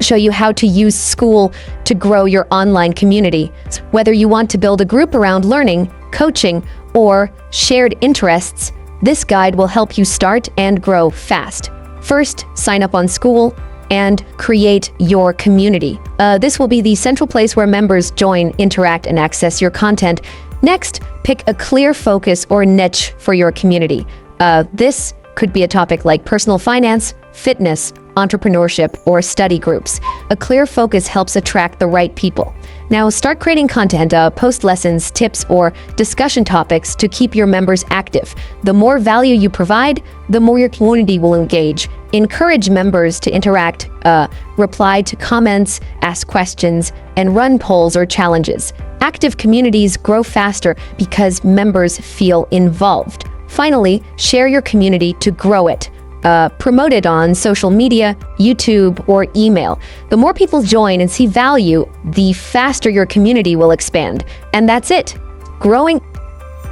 show you how to use Skool to grow your online community. Whether you want to build a group around learning, coaching, or shared interests, this guide will help you start and grow fast. First, sign up on Skool and create your community. This will be the central place where members join, interact, and access your content. Next, pick a clear focus or niche for your community. This could be a topic like personal finance, fitness, entrepreneurship, or study groups. A clear focus helps attract the right people. Now start creating content, post lessons, tips, or discussion topics to keep your members active. The more value you provide, the more your community will engage. Encourage members to interact, reply to comments, ask questions, and run polls or challenges. Active communities grow faster because members feel involved. Finally, share your community to grow it. Promote it on social media, YouTube, or email. The more people join and see value, the faster your community will expand. And that's it. Growing